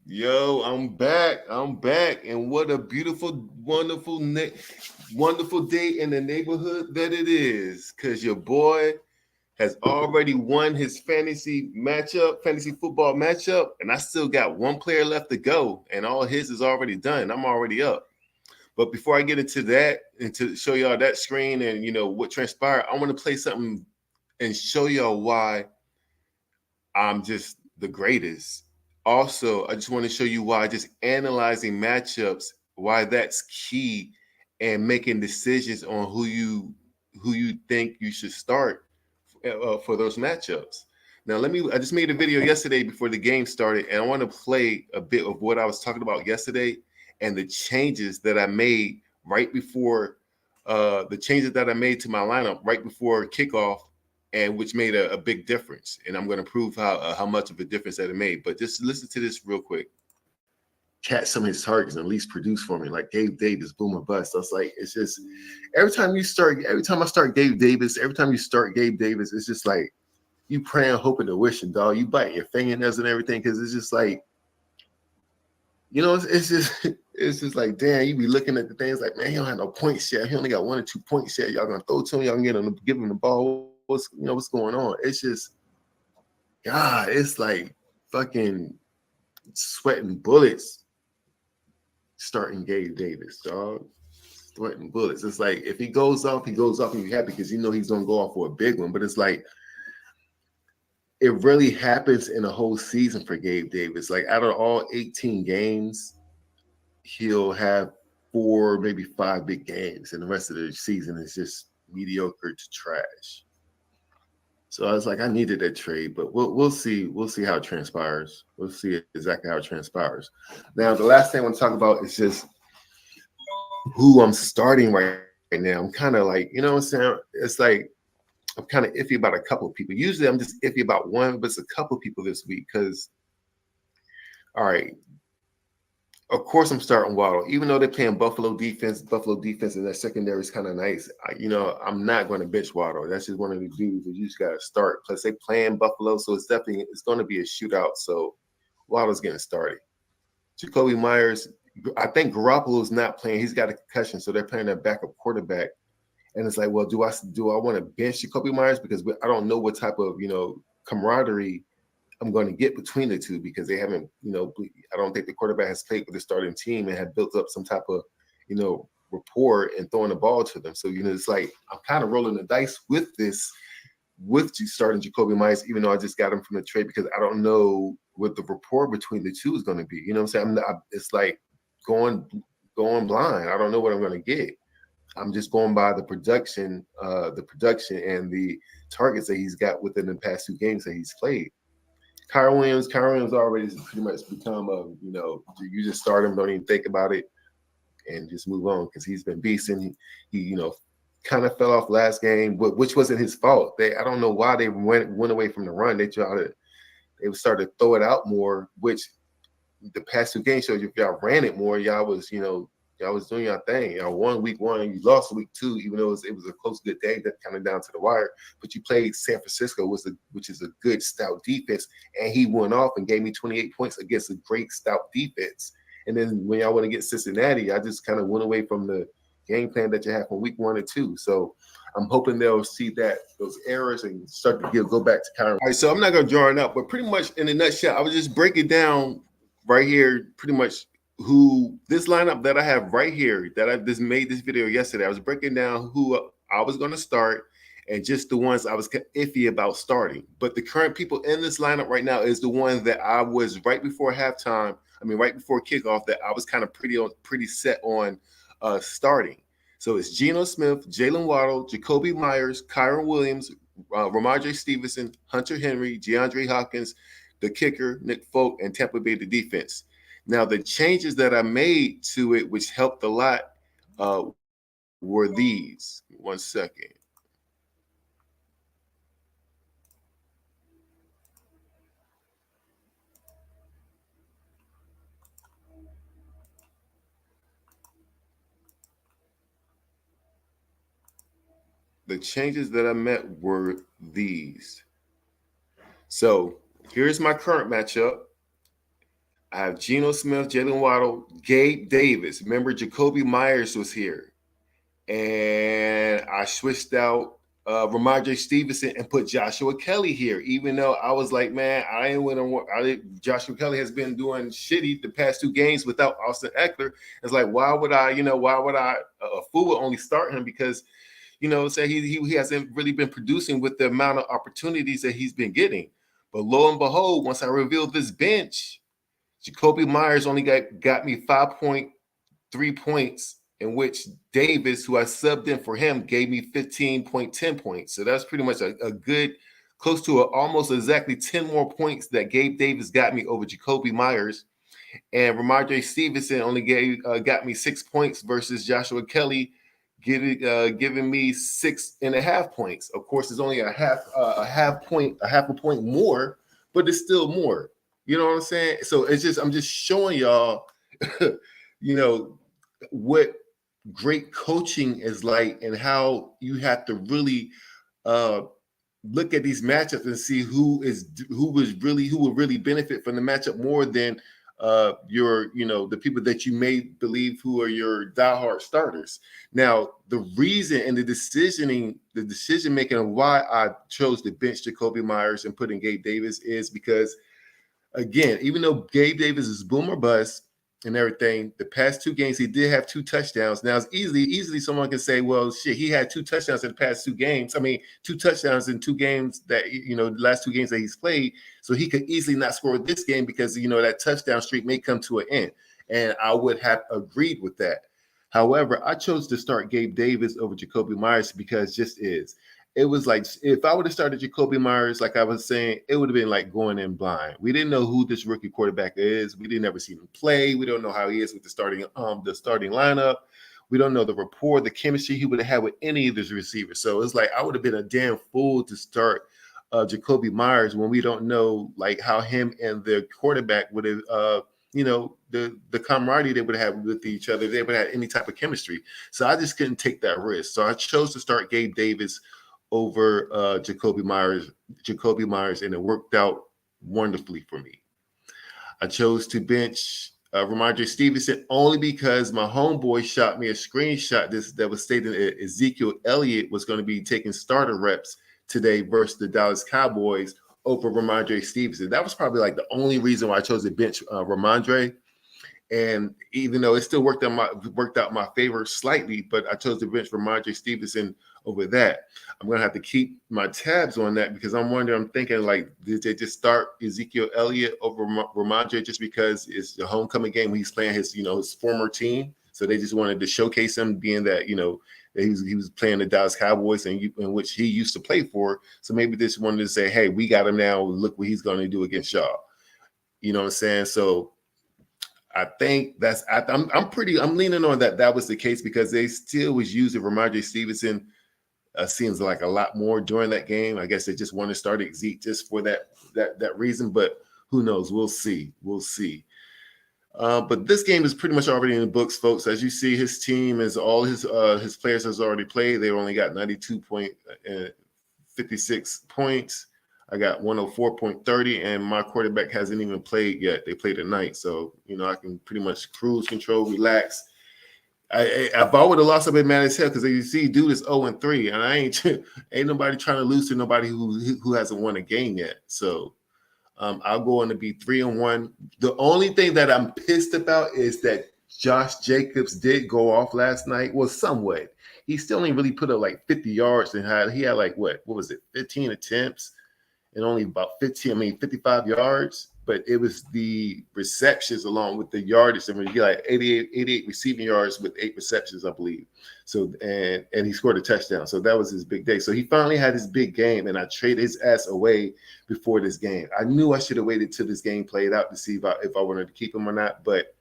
Yo, I'm back. I'm back. And what a beautiful, wonderful day in the neighborhood that it is. Because your boy has already won his fantasy football matchup. And I still got one player left to go. And all his is already done. I'm already up. But before I get into that and to show y'all that screen and what transpired, I want to play something and show y'all why I'm just the greatest. Also, I just want to show you why just analyzing matchups, why that's key and making decisions on who you think you should start for those matchups. Now, I just made a video yesterday before the game started, and I want to play a bit of what I was talking about yesterday and the changes that I made right before the changes that I made to my lineup right before kickoff, and which made a big difference. And I'm going to prove how much of a difference that it made. But just listen to this real quick. Catch some of his targets and at least produce for me, like Gabe Davis, boom or bust. I was like, it's just every time I start Gabe Davis, it's just like you praying, hoping, and wishing, dog. You bite your fingernails and everything because it's just like, it's just it's just like, damn, you be looking at the things like, man, he don't have no points yet. He only got 1 or 2 points yet. Y'all gonna throw to him, y'all can give him the ball. What's going on? It's just, God, it's like fucking sweating bullets starting Gabe Davis, dog. Sweating bullets. It's like if he goes off, and you're happy because he's gonna go off for a big one. But it's like it really happens in a whole season for Gabe Davis. Like out of all 18 games, he'll have 4, maybe 5 big games, and the rest of the season is just mediocre to trash. So I was like, I needed that trade, but we'll see. We'll see how it transpires. We'll see exactly how it transpires. Now, the last thing I want to talk about is just who I'm starting right now. I'm kind of like, what I'm saying? It's like I'm kind of iffy about a couple of people. Usually I'm just iffy about one, but it's a couple of people this week because, all right, of course I'm starting Waddle. Even though they're playing Buffalo defense and their secondary is kind of nice. I'm not going to bench Waddle. That's just one of the dudes that you just got to start. Plus they playing Buffalo, so it's going to be a shootout. So Waddle's getting started. Jacoby Myers, I think Garoppolo's not playing. He's got a concussion, so they're playing their backup quarterback. And it's like, well, do I want to bench Jacoby Myers because I don't know what type of camaraderie I'm going to get between the two because they haven't, I don't think the quarterback has played with the starting team and have built up some type of, rapport and throwing the ball to them. So, it's like I'm kind of rolling the dice with this, with starting Jacoby Myers, even though I just got him from the trade because I don't know what the rapport between the two is going to be. You know what I'm saying? It's like going blind. I don't know what I'm going to get. I'm just going by the production and the targets that he's got within the past 2 games that he's played. Kyron Williams already pretty much become you just start him, don't even think about it, and just move on because he's been beasting. He kind of fell off last game, which wasn't his fault. I don't know why they went away from the run. They started to throw it out more, which the past 2 games showed you if y'all ran it more, y'all was doing your thing. Y'all won week 1, you lost week 2, even though it was a close, good day, that kind of down to the wire. But you played San Francisco, which is a good, stout defense, and he went off and gave me 28 points against a great, stout defense. And then when y'all want to get Cincinnati, I just kind of went away from the game plan that you had from week 1 and 2. So I'm hoping they'll see those errors and start to go back to Kyron. All right, so I'm not going to draw it out, but pretty much in a nutshell, I would just break it down right here, pretty much who this lineup that I have right here that I just made this video yesterday. I was breaking down who I was going to start and just the ones I was iffy about starting. But the current people in this lineup right now is the one that I was right before halftime. Right before kickoff, that I was kind of pretty set on starting. So it's Geno Smith, Jalen Waddle, Jacoby Myers, Kyron Williams, Ramondre Stevenson, Hunter Henry, DeAndre Hopkins, the kicker, Nick Folk, and Tampa Bay, the defense. Now, the changes that I made to it, which helped a lot, were these. 1 second. The changes that I made were these. So here's my current matchup. I have Geno Smith, Jalen Waddle, Gabe Davis. Remember, Jacoby Myers was here. And I switched out Ramondre Stevenson and put Joshua Kelly here, even though I was like, man, I ain't want to. Joshua Kelly has been doing shitty the past 2 games without Austin Eckler. It's like, why would I, a fool would only start him because, say he hasn't really been producing with the amount of opportunities that he's been getting. But lo and behold, once I revealed this bench, Jacoby Myers only got me 5.3 points, in which Davis, who I subbed in for him, gave me 15.10 points. So that's pretty much a good, close to almost exactly 10 more points that Gabe Davis got me over Jacoby Myers. And Ramondre Stevenson only got me 6 points versus Joshua Kelly giving me 6.5 points. Of course, it's only a half a point more, but it's still more. You know what I'm saying? So I'm just showing y'all, what great coaching is like and how you have to really look at these matchups and see who will really benefit from the matchup more than the people that you may believe who are your diehard starters. Now, the reason and the decision making of why I chose to bench Jacoby Myers and put in Gabe Davis is because, again, even though Gabe Davis is boom or bust and everything, the past 2 games he did have 2 touchdowns. Now, it's easily someone can say, well, shit, he had 2 touchdowns in the past 2 games. I mean, 2 touchdowns in 2 games that, the last 2 games that he's played. So he could easily not score this game because, that touchdown streak may come to an end. And I would have agreed with that. However, I chose to start Gabe Davis over Jacoby Myers because it was like, if I would have started Jacoby Myers, like I was saying, it would have been like going in blind. We didn't know who this rookie quarterback is. We didn't ever see him play. We don't know how he is with the starting lineup. We don't know the rapport, the chemistry he would have had with any of his receivers. So it's like I would have been a damn fool to start Jacoby Myers when we don't know like how him and the quarterback would have, the camaraderie they would have with each other. They would have any type of chemistry. So I just couldn't take that risk. So I chose to start Gabe Davis over Jacoby Myers, and it worked out wonderfully for me. I chose to bench Ramondre Stevenson only because my homeboy shot me a screenshot that was stating that Ezekiel Elliott was going to be taking starter reps today versus the Dallas Cowboys over Ramondre Stevenson. That was probably like the only reason why I chose to bench Ramondre. And even though it still worked out my favor slightly, but I chose to bench Ramondre Stevenson over that. I'm going to have to keep my tabs on that because I'm thinking like, did they just start Ezekiel Elliott over Ramondre just because it's the homecoming game when he's playing his former team? So they just wanted to showcase him being that, that he was playing the Dallas Cowboys in which he used to play for. So maybe they just wanted to say, hey, we got him now. Look what he's going to do against y'all. You know what I'm saying? So I think I'm leaning on that was the case because they still was using Ramondre Stevenson seems like a lot more during that game. I guess they just want to start Zeke just for that reason, but who knows? We'll see. But this game is pretty much already in the books, folks. As you see, his team is all his players has already played. They only got 92.56 points. I got 104.30, and my quarterback hasn't even played yet. They played tonight, so I can pretty much cruise control, relax. If I would have lost, I'd been mad as hell because you see, dude is 0-3, and I ain't nobody trying to lose to nobody who hasn't won a game yet. So I'll go on to be 3-1. The only thing that I'm pissed about is that Josh Jacobs did go off last night. Well, somewhat. He still only really put up like 50 yards and he had like what was it, 15 attempts and only about 55 yards. But it was the receptions along with the yardage. I mean, he had like 88 receiving yards with 8 receptions, I believe. So and he scored a touchdown. So that was his big day. So he finally had his big game, and I traded his ass away before this game. I knew I should have waited till this game played out to see if I wanted to keep him or not. But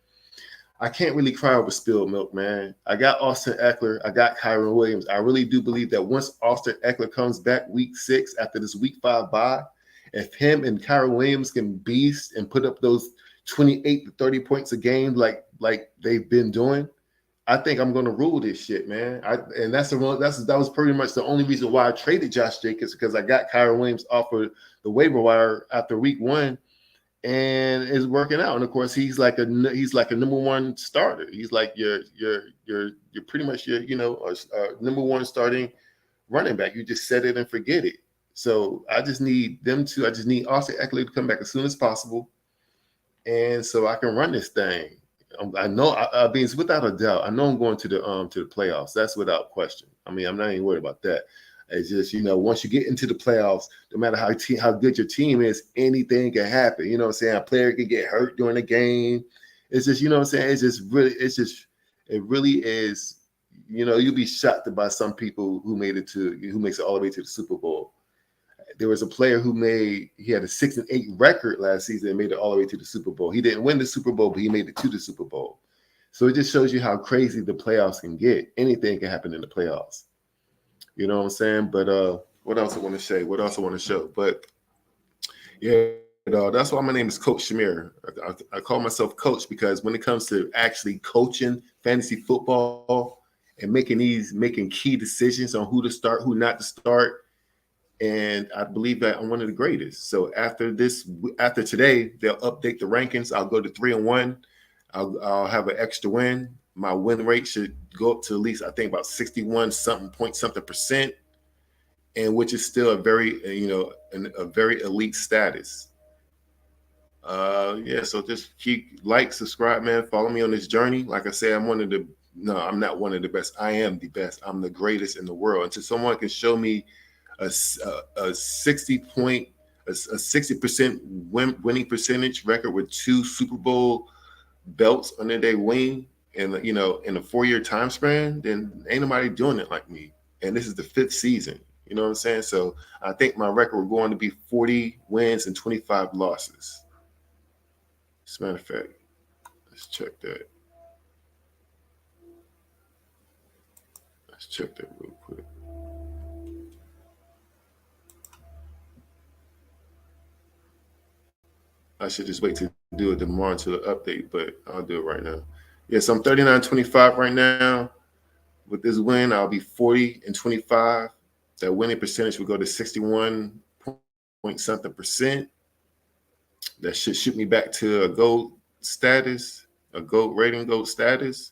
I can't really cry over spilled milk, man. I got Austin Eckler. I got Kyron Williams. I really do believe that once Austin Eckler comes back week 6 after this week 5 bye, if him and Kyron Williams can beast and put up those 28 to 30 points a game like they've been doing, I think I'm going to rule this shit, man. That was pretty much the only reason why I traded Josh Jacobs, because I got Kyron Williams off of the waiver wire after week 1, and it's working out. And of course, he's like a number one starter. He's like you're pretty much your number one starting running back. You just set it and forget it. So I just need Austin Eckler to come back as soon as possible, and so I can run this thing. I know I mean, it's without a doubt. I know I'm going to the playoffs. That's without question. I mean, I'm not even worried about that. It's just, once you get into the playoffs, no matter how good your team is, anything can happen. You know what I'm saying? A player can get hurt during the game. It's just, you know what I'm saying? It really is, you'll be shocked by some people who makes it all the way to the Super Bowl. There was a player he had a 6-8 record last season and made it all the way to the Super Bowl. He didn't win the Super Bowl, but he made it to the Super Bowl. So it just shows you how crazy the playoffs can get. Anything can happen in the playoffs. You know what I'm saying? But what else I want to say? What else I want to show? But yeah, that's why my name is Coach Shamir. I call myself Coach because when it comes to actually coaching fantasy football and making key decisions on who to start, who not to start, and I believe that I'm one of the greatest. So after today, they'll update the rankings. I'll go to 3-1. I'll have an extra win. My win rate should go up to at least, I think, about 61 something percent, and which is still a very a very elite status. So just subscribe, man. Follow me on this journey. Like I said, I'm not one of the best. I am the best. I'm the greatest in the world. Until someone can show me a 60% winning percentage record with 2 Super Bowl belts under their wing in a 4-year time span, then ain't nobody doing it like me. And this is the 5th season. You know what I'm saying? So I think my record will go on to be 40 wins and 25 losses. As a matter of fact, let's check that. Let's check that real quick. I should just wait to do it tomorrow to the update, but I'll do it right now. Yes, I'm 39-25 right now. With this win, I'll be 40-25. That winning percentage will go to 61 point something percent. That should shoot me back to a GOAT status, a GOAT rating GOAT status,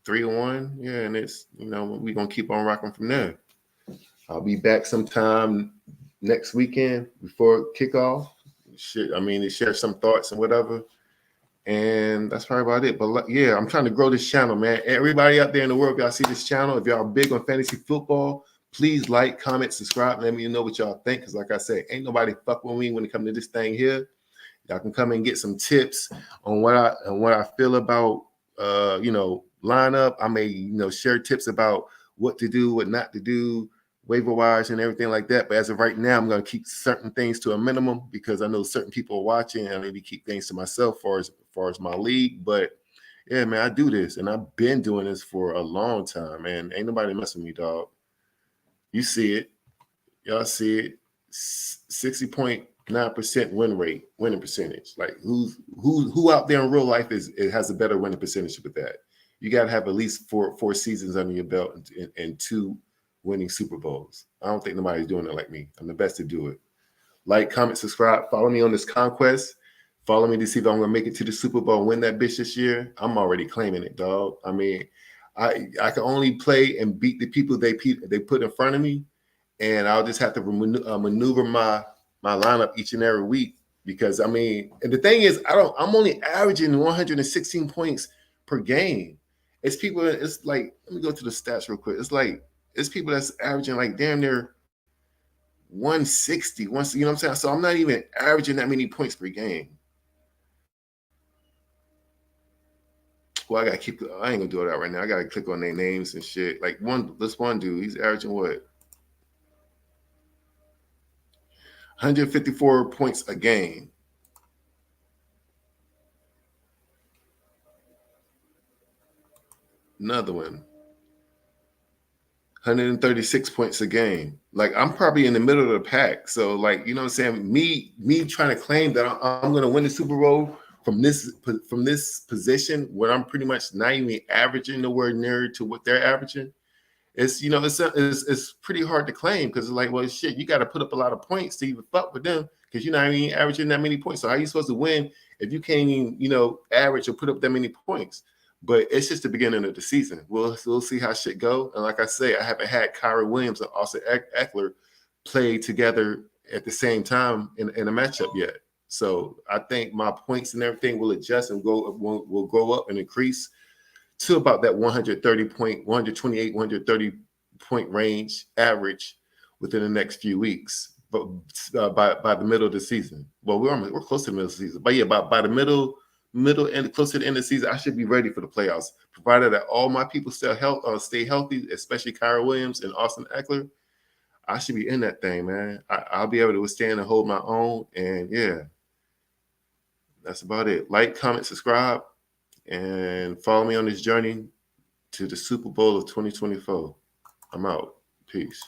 3-1. Yeah, and it's we're gonna keep on rocking from there. I'll be back sometime next weekend before kickoff. Share some thoughts and whatever. And that's probably about it. But yeah, I'm trying to grow this channel, man. Everybody out there in the world, if y'all see this channel, if y'all big on fantasy football, please like, comment, subscribe, and let me know what y'all think. Because like I said, ain't nobody fuck with me when it comes to this thing here. Y'all can come and get some tips on what I feel about lineup. I may share tips about what to do, what not to do, waiver wires and everything like that. But as of right now, I'm going to keep certain things to a minimum because I know certain people are watching, and I maybe keep things to myself as far as my league. But yeah, man, I do this, and I've been doing this for a long time, man. Ain't nobody messing with me, dog. You see it. Y'all see it. 60.9% winning percentage. Like who out there in real life has a better winning percentage with that? You got to have at least four seasons under your belt and 2 winning Super Bowls. I don't think nobody's doing it like me. I'm the best to do it. Like, comment, subscribe. Follow me on this conquest. Follow me to see if I'm gonna make it to the Super Bowl and win that bitch this year. I'm already claiming it, dog. I mean, I can only play and beat the people they put in front of me, and I'll just have to maneuver my lineup each and every week because and the thing is, I'm only averaging 116 points per game. It's like, let me go to the stats real quick. It's people that's averaging like damn near 160. You know what I'm saying? So I'm not even averaging that many points per game. Well, I ain't gonna do that right now. I gotta click on their names and shit. Like this one dude, he's averaging what? 154 points a game. Another one. 136 points a game. Like, I'm probably in the middle of the pack. So, like, you know what I'm saying? Me trying to claim that I'm going to win the Super Bowl from this position where I'm pretty much not even averaging nowhere near to what they're averaging. It's pretty hard to claim because it's like, well, shit, you got to put up a lot of points to even fuck with them because you're not even averaging that many points. So how are you supposed to win if you can't even, average or put up that many points? But it's just the beginning of the season. We'll see how shit go. And like I say, I haven't had Kyrie Williams and Austin Eckler play together at the same time in a matchup yet. So I think my points and everything will adjust and will go up and increase to about that 128, 130 point range average within the next few weeks. But by the middle of the season, well, we're close to the middle of the season. But yeah, by the middle and close to the end of the season, I should be ready for the playoffs, provided that all my people stay healthy, especially Kyrie Williams and Austin Eckler. I should be in that thing, man. I'll be able to withstand and hold my own. And yeah, that's about it. Like, comment, subscribe, and follow me on this journey to the Super Bowl of 2024. I'm out. Peace.